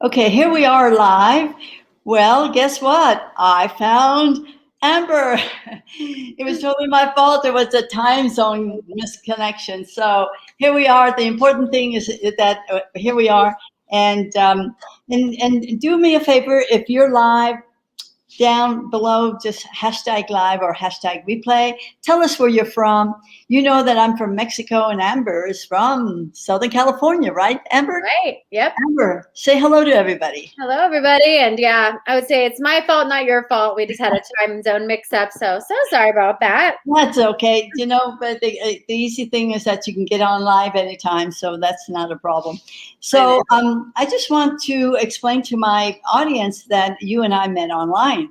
Okay, here we are live. Well, guess what? I found Amber. It was totally my fault. There was a time zone misconnection. So here we are. The important thing is that here we are. And do me a favor, if you're live, down below, just hashtag live or hashtag replay. Tell us where you're from. You know that I'm from Mexico and Amber is from Southern California, right, Amber? Right. Yep. Amber, say hello to everybody. Hello, everybody. And yeah, I would say it's my fault, not your fault. We just had a time zone mix up. So sorry about that. That's okay. But the easy thing is that you can get on live anytime. So that's not a problem. So I just want to explain to my audience that you and I met online.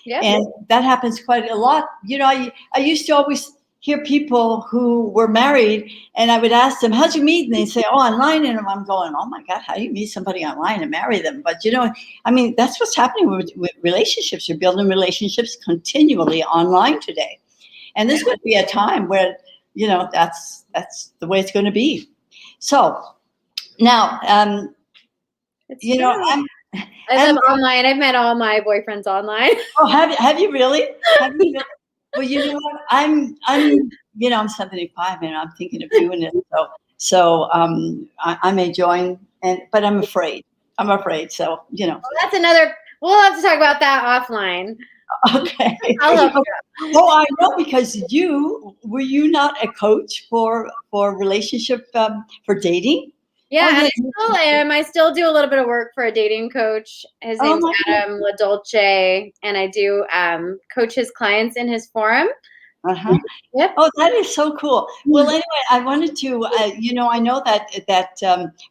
Yeah. And that happens quite a lot. I used to always hear people who were married, and I would ask them, how'd you meet? And they'd say, oh, online. And I'm going, oh my God, how do you meet somebody online and marry them? But that's what's happening with relationships. You're building relationships continually online today. And there's going to be a time where, that's the way it's going to be. So now, I'm online. I've met all my boyfriends online. Oh, have you really? Well, you know what? I'm 75 and I'm thinking of doing it. So I may join, but I'm afraid. So Well, that's another. We'll have to talk about that offline. Okay. I'll help you. Oh, I know, because were you not a coach for relationship for dating? Yeah, and I still am. I still do a little bit of work for a dating coach. His name's Adam LaDolce, and I do coach his clients in his forum. Uh-huh. Yep. Oh, that is so cool. Well, anyway, I wanted to, I know that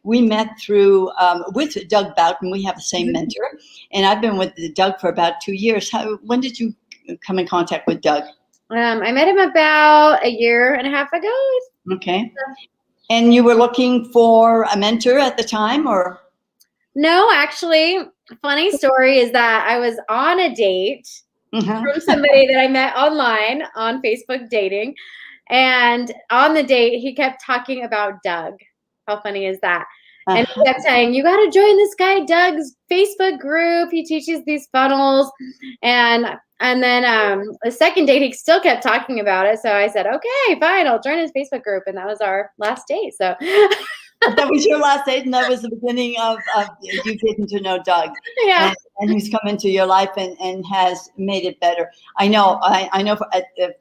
we met through with Doug Boughton. We have the same mentor, and I've been with Doug for about 2 years. When did you come in contact with Doug? I met him about a year and a half ago. Okay. And you were looking for a mentor at the time, or? No, actually, funny story is that I was on a date from somebody that I met online on Facebook dating. And on the date, he kept talking about Doug. How funny is that? And he kept saying, you got to join this guy Doug's Facebook group. He teaches these funnels. And then the second date, he still kept talking about it. So I said, okay, fine, I'll join his Facebook group. And that was our last date. So that was your last date, and that was the beginning of you getting to know Doug. Yeah. And who's come into your life and has made it better. I know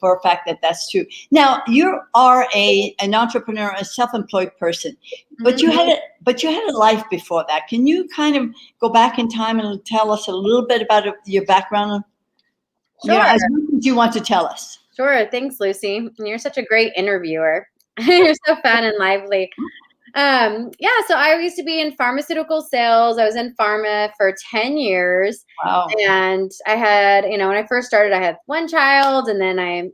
for a fact that that's true. Now, you are an entrepreneur, a self-employed person, but you had a life before that. Can you kind of go back in time and tell us a little bit about your background? Sure. As much as you want to tell us. Sure. Thanks, Lucy. You're such a great interviewer. You're so fun and lively. So I used to be in pharmaceutical sales. I was in pharma for 10 years. Wow. And I had, when I first started, I had one child. And then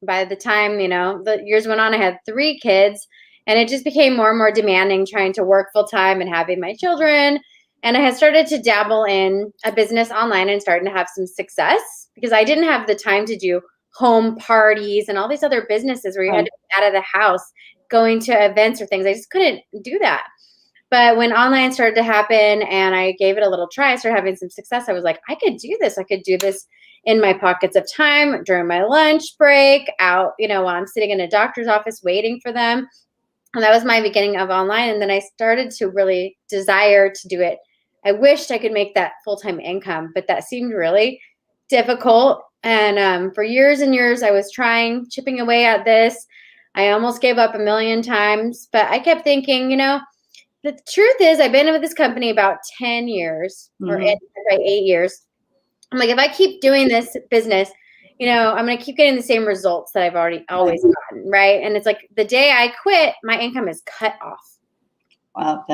by the time, the years went on, I had 3 kids. And it just became more and more demanding trying to work full time and having my children. And I had started to dabble in a business online and starting to have some success because I didn't have the time to do home parties and all these other businesses where you had to be out of the house, going to events or things. I just couldn't do that. But when online started to happen and I gave it a little try, I started having some success. I was like, I could do this. I could do this in my pockets of time, during my lunch break, out, while I'm sitting in a doctor's office waiting for them. And that was my beginning of online. And then I started to really desire to do it. I wished I could make that full-time income, but that seemed really difficult. And for years and years, I was chipping away at this. I almost gave up a million times, but I kept thinking, the truth is I've been with this company about 10 years or 8 years. I'm like, if I keep doing this business, I'm going to keep getting the same results that I've always gotten. Right. And it's like the day I quit, my income is cut off. Wow.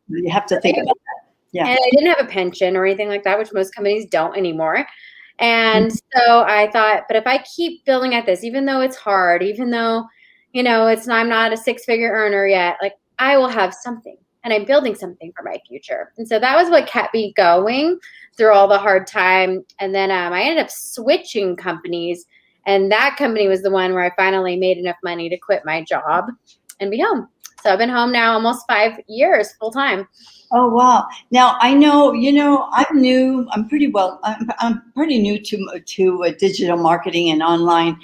You have to think about that. Yeah. And I didn't have a pension or anything like that, which most companies don't anymore. And so I thought, but if I keep building at this, even though it's hard, even though, I'm not a 6-figure earner yet, like I will have something and I'm building something for my future. And so that was what kept me going through all the hard time. And then I ended up switching companies, and that company was the one where I finally made enough money to quit my job and be home. So I've been home now almost 5 years full time. Oh, wow. Now I know, I'm new. I'm pretty new to digital marketing and online,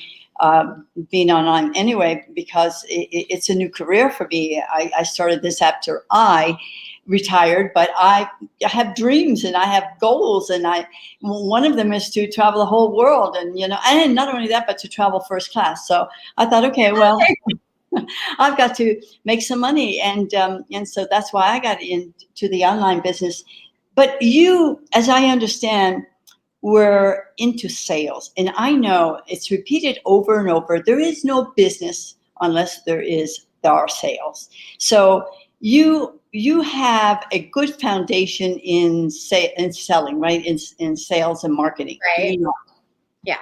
being online anyway, because it's a new career for me. I started this after I retired, but I have dreams and I have goals, and one of them is to travel the whole world, and not only that, but to travel first class. So I thought, okay, well, I've got to make some money, and so that's why I got into the online business. But you, as I understand, were into sales, and I know it's repeated over and over. There is no business unless there are sales. So you have a good foundation in selling, right? In sales and marketing, Right. Yeah.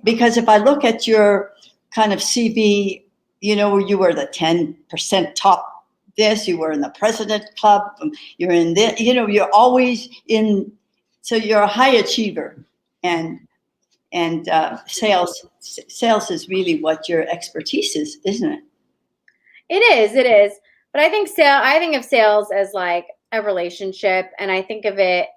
Because if I look at your kind of CV, you were the 10% top this, you were in the president club, you're in this, you're always in, so you're a high achiever, and sales is really what your expertise is, isn't it? It is. But I think of sales as like a relationship, and I think of it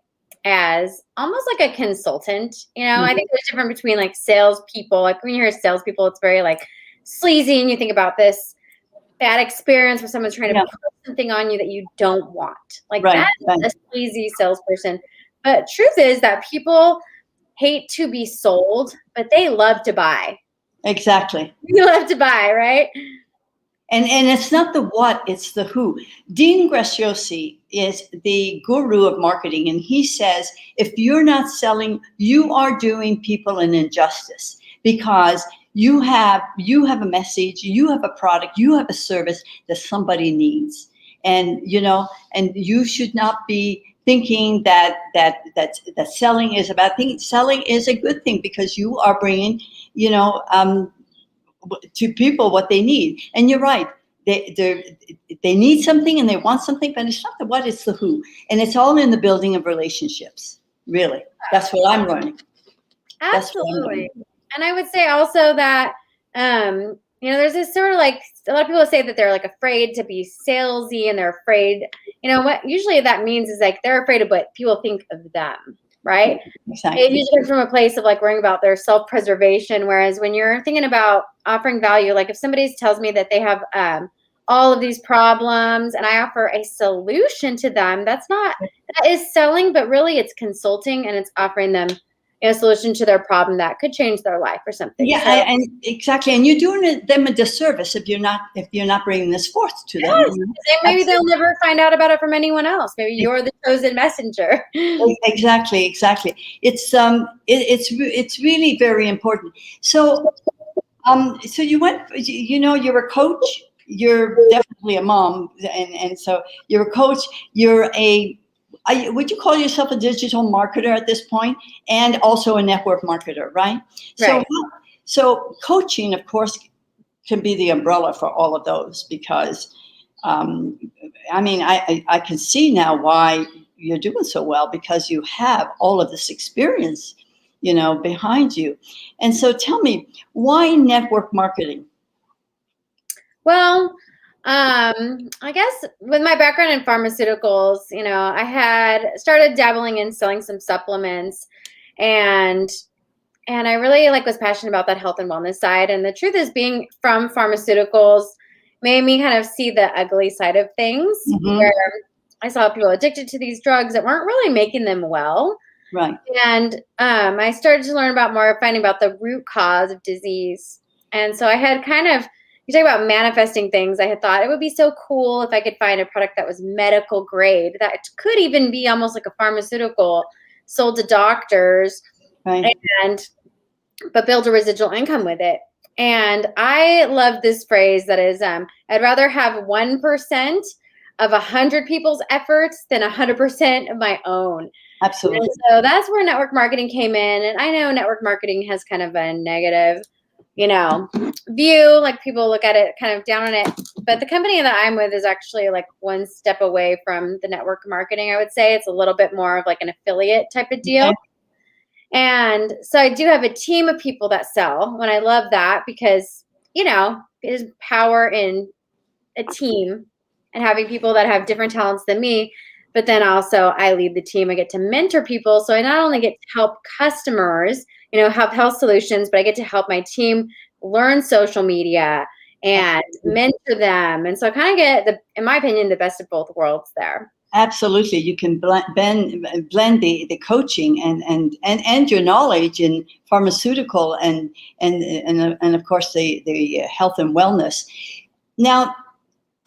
as almost like a consultant. I think there's a difference between like salespeople. Like when you hear salespeople, it's very like sleazy, and you think about this bad experience where someone's trying to put something on you that you don't want. Like that's a sleazy salesperson. But truth is that people hate to be sold, but they love to buy. Exactly. You love to buy, right? And it's not the what, it's the who. Dean Graziosi is the guru of marketing, and he says, if you're not selling, you are doing people an injustice, because you have a message, you have a product, you have a service that somebody needs. And you should not be thinking that selling is a bad thing. Selling is a good thing, because you are bringing, to people what they need. And you're right. They need something and they want something, but it's not the what, it's the who. And it's all in the building of relationships. Really. That's what I'm learning. Absolutely. And I would say also that, there's this sort of like, a lot of people say that they're like afraid to be salesy, and they're afraid, what usually that means is like they're afraid of what people think of them. Right? Exactly. It usually comes from a place of like worrying about their self-preservation. Whereas when you're thinking about offering value, like if somebody tells me that they have all of these problems and I offer a solution to them, that is selling, but really it's consulting, and it's offering them a solution to their problem that could change their life or something. Yeah, and exactly. And you're doing them a disservice if you're not bringing this forth to them. Yes, maybe they'll never find out about it from anyone else. Maybe you're the chosen messenger. Exactly. It's really very important. So you went. You're a coach. You're definitely a mom, and so you're a coach. Would you call yourself a digital marketer at this point, and also a network marketer, right? Right. So coaching, of course, can be the umbrella for all of those, because, I can see now why you're doing so well, because you have all of this experience, behind you. And so tell me, why network marketing? Well, I guess with my background in pharmaceuticals, I had started dabbling in selling some supplements, and I really was passionate about that health and wellness side. And the truth is, being from pharmaceuticals made me kind of see the ugly side of things, where I saw people addicted to these drugs that weren't really making them well. Right. And I started to learn finding about the root cause of disease. And so I had you talk about manifesting things. I had thought it would be so cool if I could find a product that was medical grade, that could even be almost like a pharmaceutical sold to doctors, right, but build a residual income with it. And I love this phrase that is, I'd rather have 1% of 100 people's efforts than 100% of my own. Absolutely. And so that's where network marketing came in. And I know network marketing has kind of a negative, view, like people look at it kind of down on it. But the company that I'm with is actually like one step away from the network marketing. I would say it's a little bit more of like an affiliate type of deal. Okay. And so I do have a team of people that sell, and I love that, because, there's power in a team. and having people that have different talents than me. But then also I lead the team. I get to mentor people. So I not only get to help customers, help health solutions, but I get to help my team learn social media and mentor them. And so I kind of get, in my opinion, the best of both worlds there. Absolutely. You can blend the coaching and your knowledge in pharmaceutical and of course the health and wellness. Now,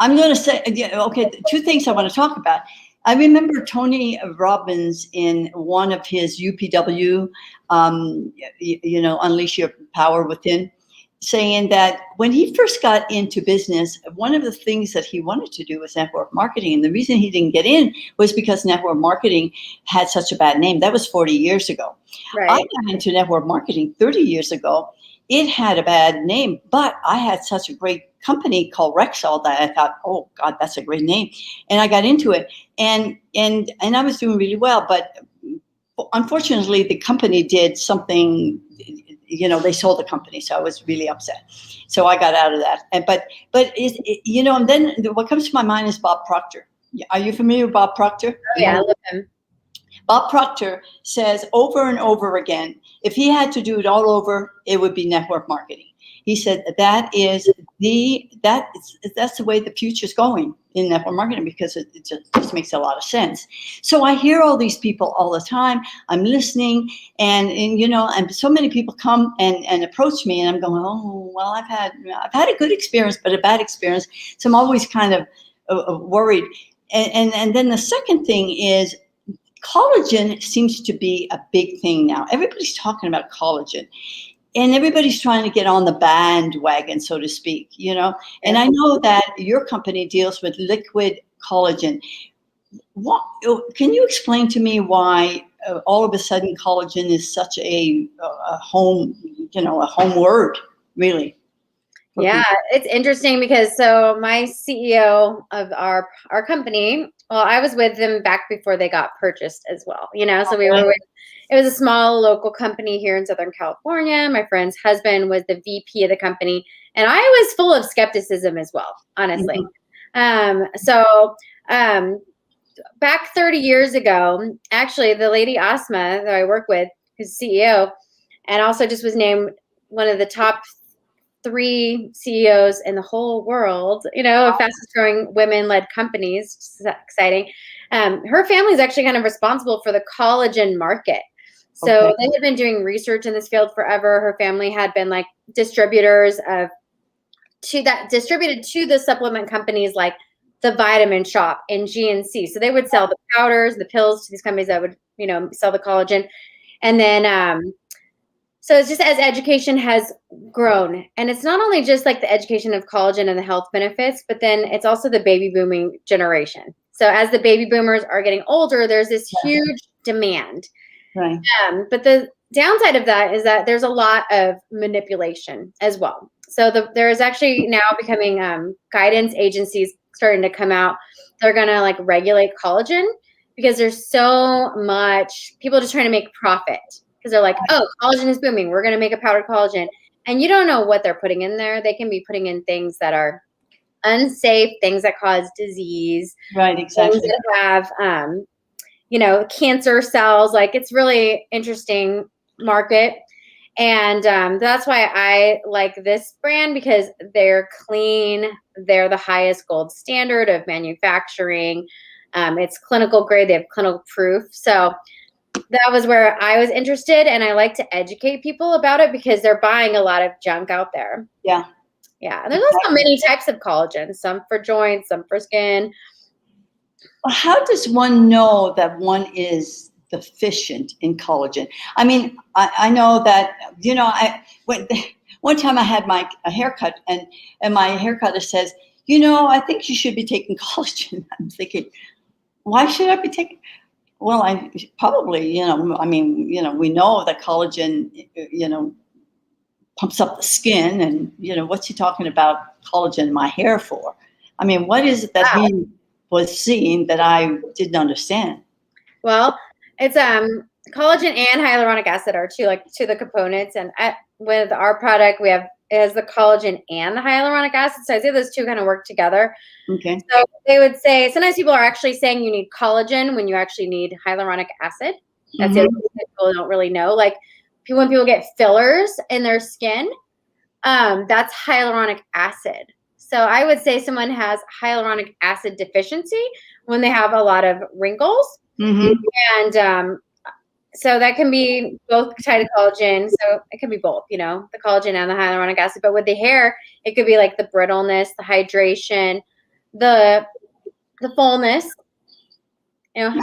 I'm going to say, okay, two things I want to talk about. I remember Tony Robbins in one of his UPW, Unleash Your Power Within, saying that when he first got into business, one of the things that he wanted to do was network marketing. And the reason he didn't get in was because network marketing had such a bad name. That was 40 years ago. Right. I got into network marketing 30 years ago. It had a bad name, but I had such a great company called Rexall that I thought, oh God, that's a great name. And I got into it and I was doing really well. But unfortunately, the company did something, they sold the company. So I was really upset. So I got out of that. And then what comes to my mind is Bob Proctor. Are you familiar with Bob Proctor? Oh, yeah, I love him. Bob Proctor says over and over again, if he had to do it all over, it would be network marketing. He said that's the way the future is going in network marketing, because it just makes a lot of sense. So I hear all these people all the time. I'm listening, and so many people come and approach me, and I'm going, oh well, I've had a good experience, but a bad experience. So I'm always kind of worried. And then the second thing is, collagen seems to be a big thing now. Everybody's talking about collagen. And everybody's trying to get on the bandwagon, so to speak, And I know that your company deals with liquid collagen. Can you explain to me why all of a sudden collagen is such a home word, really? Yeah, it's interesting because my CEO of our company, well, I was with them back before they got purchased as well, so we were with. It was a small local company here in Southern California. My friend's husband was the VP of the company, and I was full of skepticism as well, honestly. Mm-hmm. Back 30 years ago, actually, the lady Asma that I work with, who's CEO, and also just was named one of the top 3 CEOs in the whole world, fastest growing women-led companies, which is exciting. Her family is actually kind of responsible for the collagen market. So they had been doing research in this field forever. Her family had been like distributors distributed to the supplement companies like the Vitamin Shop and GNC. So they would sell the powders, the pills to these companies that would, sell the collagen. And then, so it's just as education has grown, and it's not only just like the education of collagen and the health benefits, but then it's also the baby booming generation. So as the baby boomers are getting older, there's this huge demand. Right. But the downside of that is that there's a lot of manipulation as well. So there is actually now becoming guidance agencies starting to come out. They're going to like regulate collagen because there's so much people just trying to make profit. Because they're like, oh, collagen is booming. We're going to make a powdered collagen. And you don't know what they're putting in there. They can be putting in things that are unsafe, things that cause disease. Right, exactly. Things that have, cancer cells. Like, it's really interesting market. And that's why I like this brand, because they're clean. They're the highest gold standard of manufacturing. It's clinical grade. They have clinical proof. So that was where I was interested, and I like to educate people about it because they're buying a lot of junk out there. Yeah. Yeah. And there's also many types of collagen, some for joints, some for skin. Well, how does one know that one is deficient in collagen? I mean, I know that, one time I had a haircut, and my haircutter says, I think you should be taking collagen. I'm thinking, why should I be taking? Well, I probably, we know that collagen, pumps up the skin, and, what's he talking about collagen in my hair for? I mean, what is it that he was seeing that I didn't understand? Well, it's collagen and hyaluronic acid are two of the components. And with our product, we have is the collagen and the hyaluronic acid. So I say those two kind of work together. Okay. So they would say sometimes people are actually saying you need collagen when you actually need hyaluronic acid. That's the other thing that people don't really know. Like when people get fillers in their skin, that's hyaluronic acid. So I would say someone has hyaluronic acid deficiency when they have a lot of wrinkles. And so that can be both tied to collagen. So it can be both, the collagen and the hyaluronic acid. But with the hair, it could be like the brittleness, the hydration, the fullness. Yeah,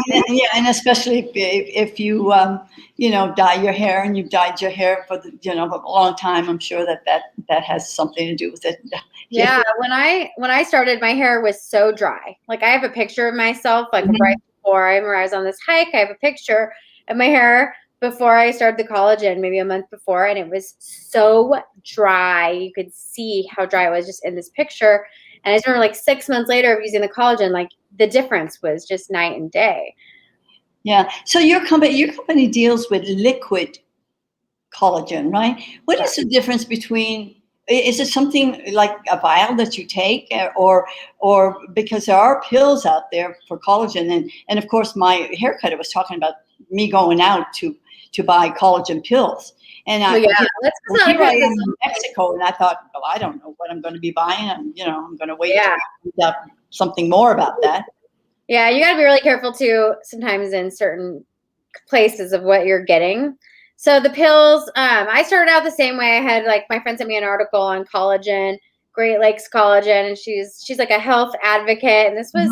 and especially if you dye your hair, and you've dyed your hair for a long time, I'm sure that has something to do with it. Yeah, when I started, my hair was so dry. Like I have a picture of myself, like right before I was on this hike. I have a picture of my hair before I started the collagen, maybe a month before, and it was so dry. You could see how dry it was just in this picture. And I just remember like 6 months later of using the collagen, like the difference was just night and day. Yeah. So your company deals with liquid collagen, right? What is the difference between? Is it something like a vial that you take, or because there are pills out there for collagen, and of course my haircutter was talking about me going out to buy collagen pills, and here I am in Mexico, and I thought, well, I don't know what I'm going to be buying. I'm going to wait to find out something more about that. Yeah, you got to be really careful too. Sometimes in certain places of what you're getting. So the pills, I started out the same way. I had like my friend sent me an article on collagen, Great Lakes collagen, and she's like a health advocate, and this was,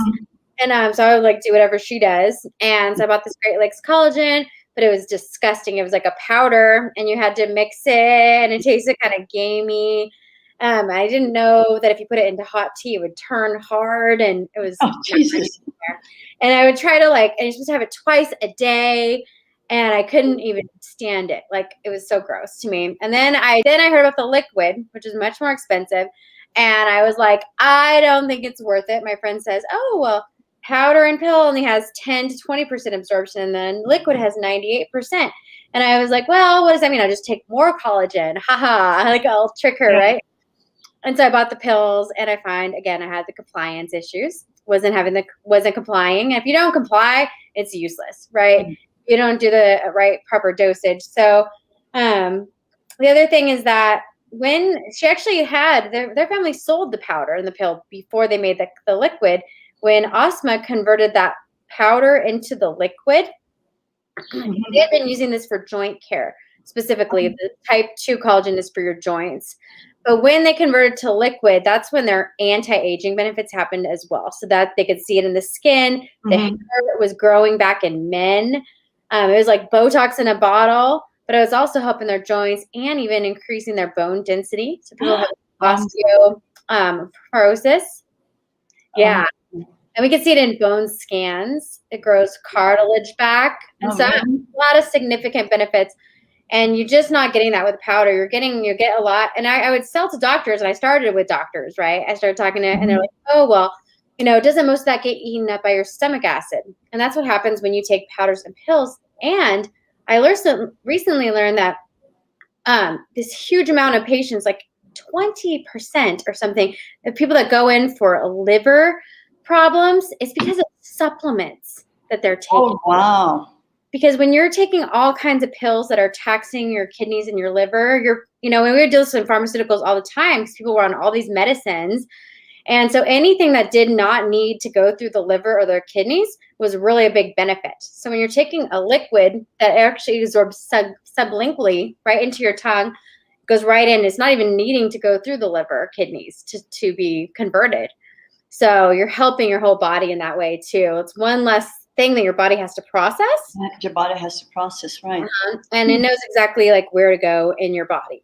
and so I would like do whatever she does, and so I bought this Great Lakes collagen, but it was disgusting. It was like a powder, and you had to mix it, and it tasted kind of gamey. I didn't know that if you put it into hot tea, it would turn hard, and it was Jesus. And I would try to and you're supposed to have it twice a day. And I couldn't even stand it. Like it was so gross to me. And then I heard about the liquid, which is much more expensive. And I was like, I don't think it's worth it. My friend says, oh, well, powder and pill only has 10 to 20% absorption. And then liquid has 98%. And I was like, well, what does that mean? I'll just take more collagen. Haha. Like I'll trick her, right? And so I bought the pills, and I find, again, I had the compliance issues. Wasn't complying. And if you don't comply, it's useless, right? You don't do the right proper dosage. So the other thing is that when she actually had their family sold the powder and the pill before they made the liquid, when Asma converted that powder into the liquid, they had been using this for joint care specifically. The type 2 collagen is for your joints. But when they converted to liquid, that's when their anti-aging benefits happened as well. So that they could see it in the skin. The hair was growing back in men. It was like Botox in a bottle, but it was also helping their joints and even increasing their bone density. So people have osteoporosis. Yeah. And we can see it in bone scans. It grows cartilage back. And so a lot of significant benefits. And you're just not getting that with powder. You get a lot. And I would sell to doctors, and I started with doctors, right? I started talking to, and they're like, oh, well, doesn't most of that get eaten up by your stomach acid? And that's what happens when you take powders and pills. And I recently learned that this huge amount of patients, like 20% or something, of people that go in for liver problems, is because of supplements that they're taking. Oh, wow. Because when you're taking all kinds of pills that are taxing your kidneys and your liver, when we deal with pharmaceuticals all the time, because people were on all these medicines. And so anything that did not need to go through the liver or their kidneys was really a big benefit. So when you're taking a liquid that actually absorbs sublingually right into your tongue, goes right in, it's not even needing to go through the liver or kidneys to be converted. So you're helping your whole body in that way too. It's one less thing that your body has to process. Your body has to process, right? And it knows exactly like where to go in your body.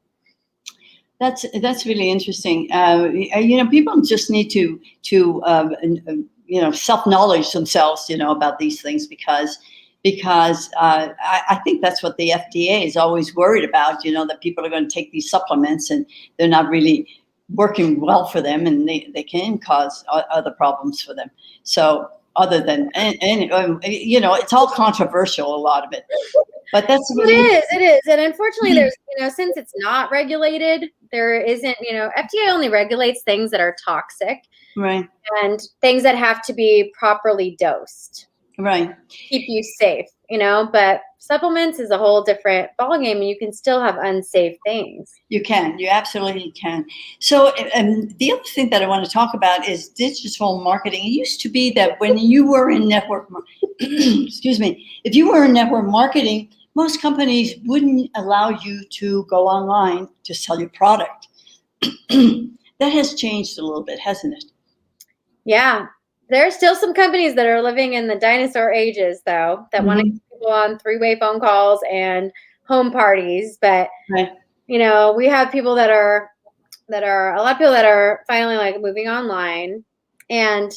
That's really interesting. People just need to self-knowledge themselves, about these things because I think that's what the FDA is always worried about. That people are going to take these supplements and they're not really working well for them, and they can cause other problems for them. So other than, and you know, it's all controversial, a lot of it. But that's what it is. And unfortunately, there's, you know, since it's not regulated, there isn't, you know, FDA only regulates things that are toxic. Right. And things that have to be properly dosed. Right. Keep you safe, you know, but supplements is a whole different ballgame, and you can still have unsafe things. You can. You absolutely can. So the other thing that I want to talk about is digital marketing. It used to be that when you were in network, excuse me, if you were in network marketing, most companies wouldn't allow you to go online to sell your product. That has changed a little bit, hasn't it? Yeah. There are still some companies that are living in the dinosaur ages, though, that want to get people on three-way phone calls and home parties. But, you know, we have people that are a lot of people that are finally like moving online. And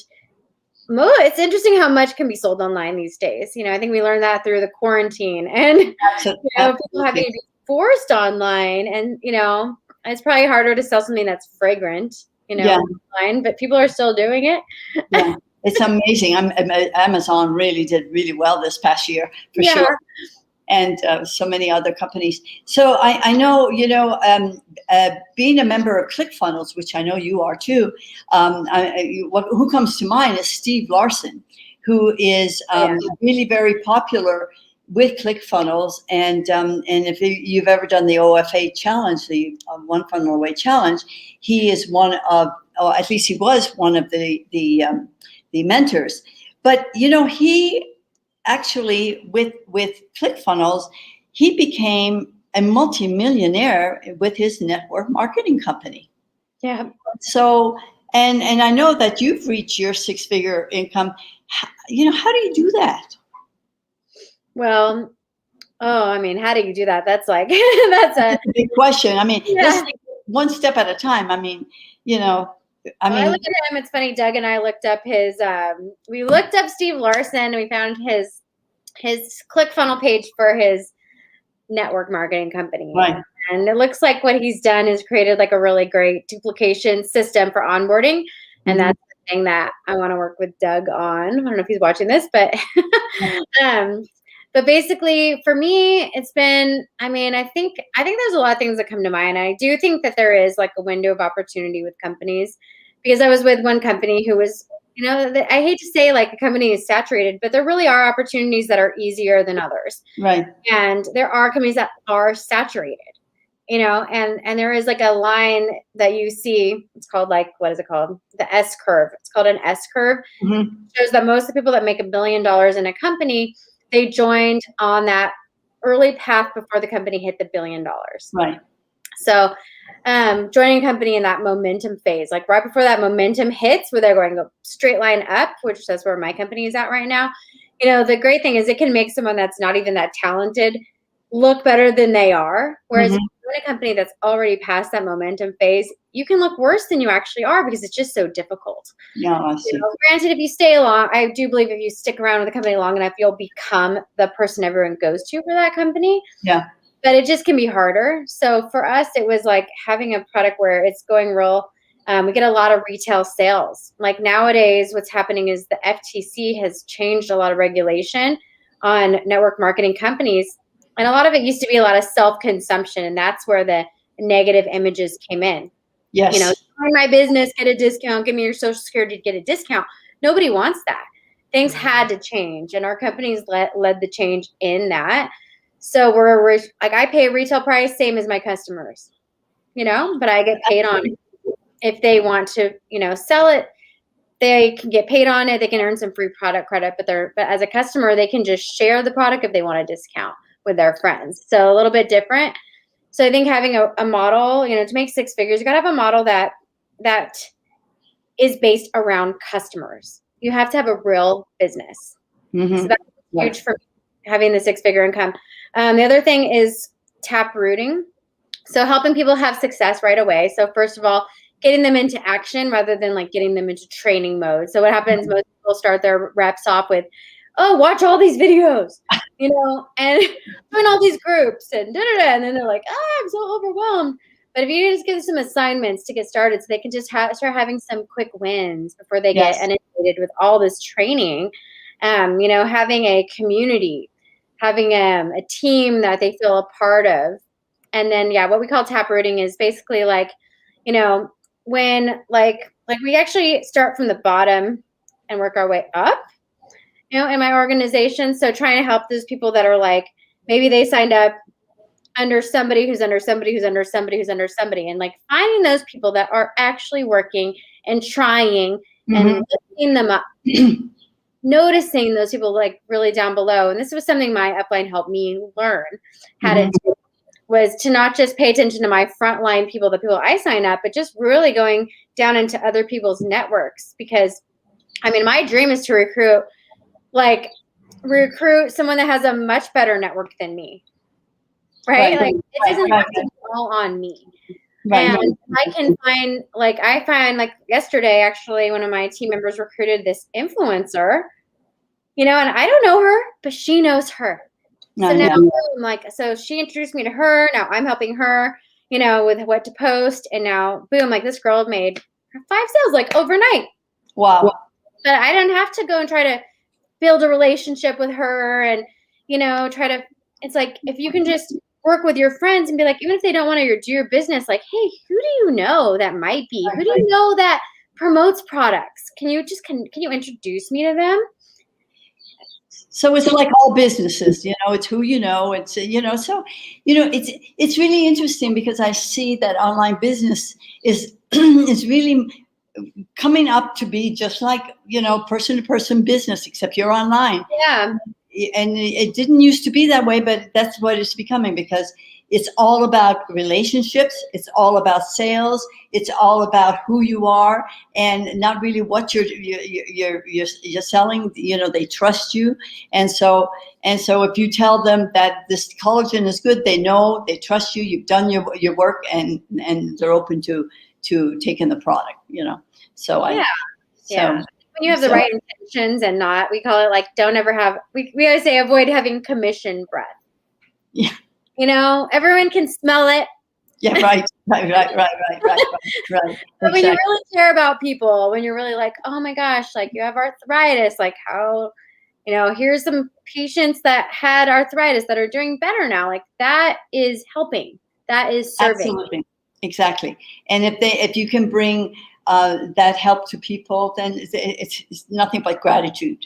it's interesting how much can be sold online these days. You know, I think we learned that through the quarantine, and you know, people having to be forced online. And, you know, it's probably harder to sell something that's fragrant, you know, online, but people are still doing it. Yeah, it's amazing. Amazon really did really well this past year, for sure. And so many other companies. So I know, you know, being a member of ClickFunnels, which I know you are too, who comes to mind is Steve Larson, who is really very popular with ClickFunnels. And if you've ever done the OFA challenge, the One Funnel Away challenge, he is one of, or at least he was one of the mentors. But, you know, he actually, with ClickFunnels, he became a multimillionaire with his network marketing company. Yeah. So, and I know that you've reached your six-figure income. You know, how do you do that? Well, I mean, how do you do that? That's like, that's a big question. I mean, let's take one step at a time. I mean, you know, I look at him. It's funny. Doug and I looked up we looked up Steve Larson, and we found his ClickFunnels page for his network marketing company. Right. And it looks like what he's done is created like a really great duplication system for onboarding. And that's the thing that I want to work with Doug on. I don't know if he's watching this, but but basically for me, it's been, I mean, I think there's a lot of things that come to mind. I do think that there is like a window of opportunity with companies, because I was with one company who was, you know, I hate to say like a company is saturated, but there really are opportunities that are easier than others. Right. And there are companies that are saturated, you know, and there is like a line that you see, it's called like, what is it called? The SCurve. It's called an SCurve. It shows that most of the people that make $1 billion in a company, they joined on that early path before the company hit the $1 billion. Right. So joining a company in that momentum phase, like right before that momentum hits, where they're going to go straight line up, which that's where my company is at right now. You know, the great thing is it can make someone that's not even that talented look better than they are. Whereas if you're in a company that's already past that momentum phase, you can look worse than you actually are, because it's just so difficult. Yeah, I see. You know, granted, if you stay long, I do believe if you stick around with a company long enough, you'll become the person everyone goes to for that company. Yeah. But it just can be harder. So for us, it was like having a product where it's going real. We get a lot of retail sales. Like nowadays, what's happening is the FTC has changed a lot of regulation on network marketing companies. And a lot of it used to be a lot of self-consumption. And that's where the negative images came in. Yes. You know, join my business, get a discount, give me your social security to get a discount. Nobody wants that. Things had to change. And our companies led the change in that. So we're like, I pay a retail price, same as my customers, you know, but I get paid on it. If they want to, you know, sell it, they can get paid on it. They can earn some free product credit, but as a customer, they can just share the product if they want a discount with their friends. So a little bit different. So I think having a model, you know, to make six figures, you got to have a model that is based around customers. You have to have a real business. So that's huge for having the six-figure income. The other thing is tap rooting. So helping people have success right away. So first of all, getting them into action rather than like getting them into training mode. So what happens, most people start their reps off with, oh, watch all these videos, you know, and join all these groups and da-da-da. And then they're like, I'm so overwhelmed. But if you just give them some assignments to get started so they can just start having some quick wins before they get inundated with all this training, having a community, having a team that they feel a part of. And then, what we call taprooting is basically when we actually start from the bottom and work our way up, in my organization. So trying to help those people that are maybe they signed up under somebody who's under somebody who's under somebody who's under somebody, and finding those people that are actually working and trying and lifting them up, noticing those people really down below. And this was something my upline helped me learn how to do, was to not just pay attention to my frontline people, the people I sign up, but just really going down into other people's networks. Because my dream is to recruit someone that has a much better network than me. Right? It doesn't have to be all on me. Right. And I can find, yesterday, actually, one of my team members recruited this influencer, and I don't know her, but she knows her. So now, so she introduced me to her. Now I'm helping her, with what to post. And now, boom, this girl made 5 sales, overnight. Wow. But I didn't have to go and try to build a relationship with her and, it's if you can just work with your friends and be even if they don't want to do your business, hey, who do you know that might be? Who do you know that promotes products? Can you introduce me to them? So it's all businesses, it's who you know. It's, it's really interesting because I see that online business is really coming up to be just person-to-person business, except you're online. Yeah. And it didn't used to be that way, but that's what it's becoming, because it's all about relationships. It's all about sales. It's all about who you are, and not really what you're selling. They trust you, and so if you tell them that this collagen is good, they know, they trust you. You've done your work, and they're open to taking the product. So when you have the right intentions and not, we call it don't ever have, we always say avoid having commission breath. Yeah. Everyone can smell it. Yeah, right. But when you really care about people, when you're really oh my gosh, you have arthritis, how, here's some patients that had arthritis that are doing better now. That is helping. That is serving. Absolutely. Exactly. And if you can bring that help to people, then it's nothing but gratitude.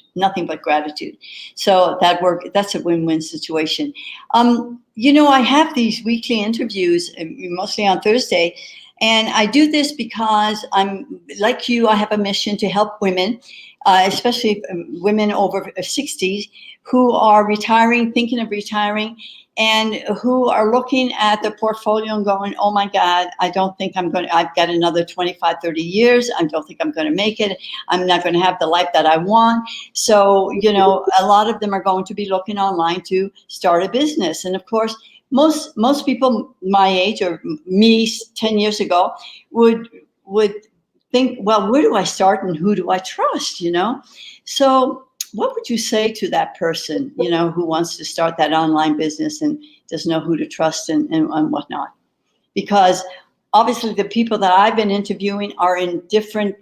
So that's a win-win situation. I have these weekly interviews, mostly on Thursday, and I do this because I'm like you. I have a mission to help women, especially women over 60 who are thinking of retiring, and who are looking at their portfolio and going, oh my God, I've got another 25, 30 years. I don't think I'm going to make it. I'm not going to have the life that I want. So, a lot of them are going to be looking online to start a business. And of course, most people my age, or me 10 years ago, would think, well, where do I start and who do I trust, So what would you say to that person, who wants to start that online business and doesn't know who to trust and whatnot? Because obviously the people that I've been interviewing are in different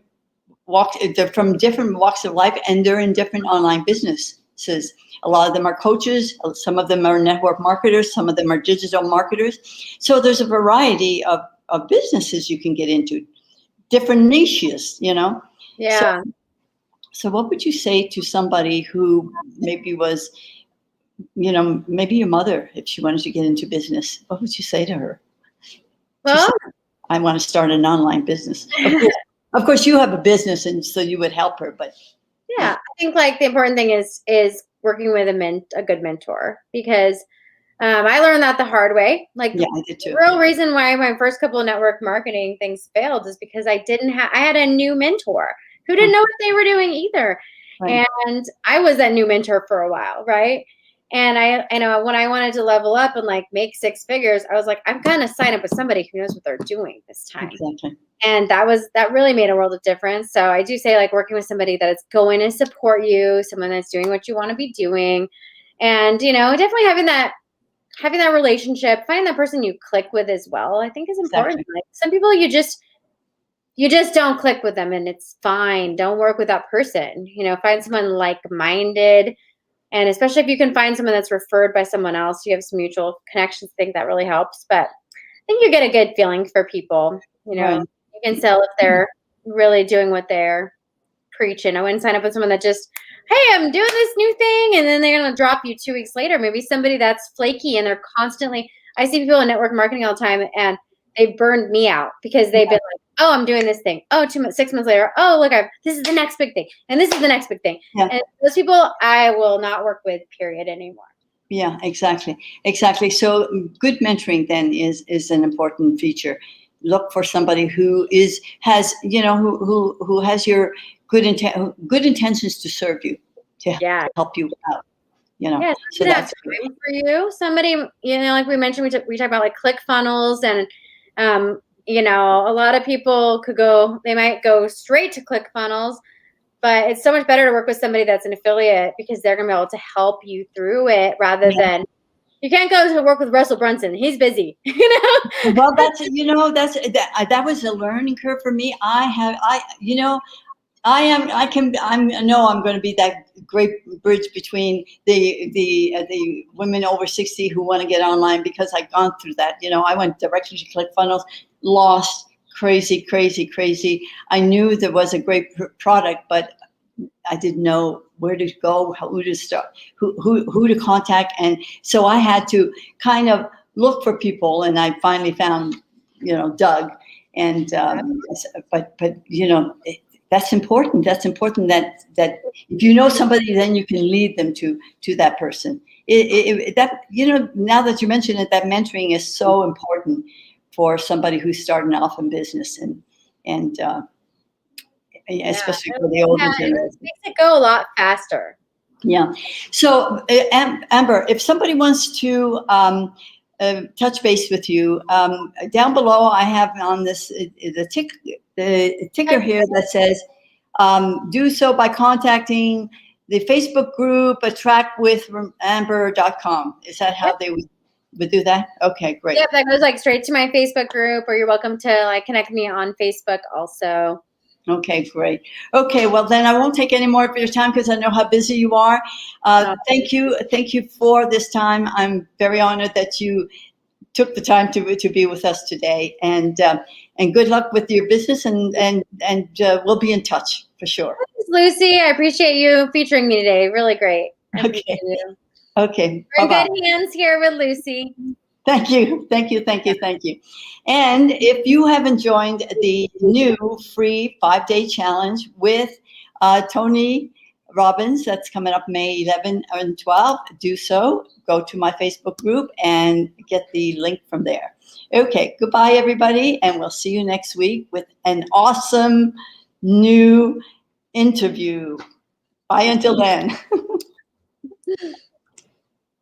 walks, they're from different walks of life, and they're in different online businesses. A lot of them are coaches, some of them are network marketers, some of them are digital marketers. So there's a variety of businesses you can get into, different niches, Yeah. So what would you say to somebody who maybe was, maybe your mother, if she wanted to get into business? What would you say to her? Well, I want to start an online business. Of course, you have a business, and so you would help her. But yeah, I think the important thing is working with a good mentor, because I learned that the hard way. I did too. The real reason why my first couple of network marketing things failed is because I had a new mentor who didn't know what they were doing either. Right. And I was that new mentor for a while, right? And I know when I wanted to level up and make 6 figures, I was I'm gonna sign up with somebody who knows what they're doing this time. Exactly. And that really made a world of difference. So I do say working with somebody that is going to support you, someone that's doing what you want to be doing, and definitely having that having that relationship, finding that person you click with as well, I think is important. Exactly. Like some people you just don't click with them, and it's fine. Don't work with that person. Find someone like-minded. And especially if you can find someone that's referred by someone else, you have some mutual connections. I think that really helps. But I think you get a good feeling for people. Right. You can tell if they're really doing what they're preaching. I wouldn't sign up with someone that just, hey, I'm doing this new thing, and then they're going to drop you 2 weeks later. Maybe somebody that's flaky and they're constantly, I see people in network marketing all the time, and they burned me out because they've been like, oh, I'm doing this thing. Oh, 6 months later, oh, look, this is the next big thing. And this is the next big thing. Yeah. And those people I will not work with, period, anymore. Yeah, exactly. So good mentoring then is an important feature. Look for somebody who has your good intentions to serve you, to help you out. Yeah, so that's time for you. Somebody, like we mentioned, we talk about like ClickFunnels, and a lot of people they might go straight to ClickFunnels, but it's so much better to work with somebody that's an affiliate because they're going to be able to help you through it rather than, you can't go to work with Russell Brunson. He's busy, Well, that was a learning curve for me. I know I'm going to be that great bridge between the women over 60 who want to get online, because I've gone through that. I went directly to ClickFunnels, lost, crazy. I knew there was a great product, but I didn't know where to go, who to start, who to contact, and so I had to kind of look for people, and I finally found, Doug, and but that's important. That's important that if you know somebody, then you can lead them to that person. Now that you mention it, that mentoring is so important for somebody who's starting off in business, and especially for the older generation. It makes it go a lot faster. Yeah. So, Amber, if somebody wants to touch base with you, down below, I have on this the ticker here that says, do so by contacting the Facebook group attractwithamber.com. Is that how they would do that? Okay, great. Yep, that goes straight to my Facebook group, or you're welcome to connect me on Facebook also. Okay, great. Okay, well then I won't take any more of your time because I know how busy you are. Thank you for this time. I'm very honored that you took the time to be with us today, and good luck with your business, and we'll be in touch for sure. Thanks, Lucy. I appreciate you featuring me today. Really great. Okay. Okay. We're in good hands here with Lucy. Thank you. And if you haven't joined the new free 5-day challenge with Tony Robbins, that's coming up May 11 and 12, do so. Go to my Facebook group and get the link from there. Okay, goodbye, everybody, and we'll see you next week with an awesome new interview. Bye until then.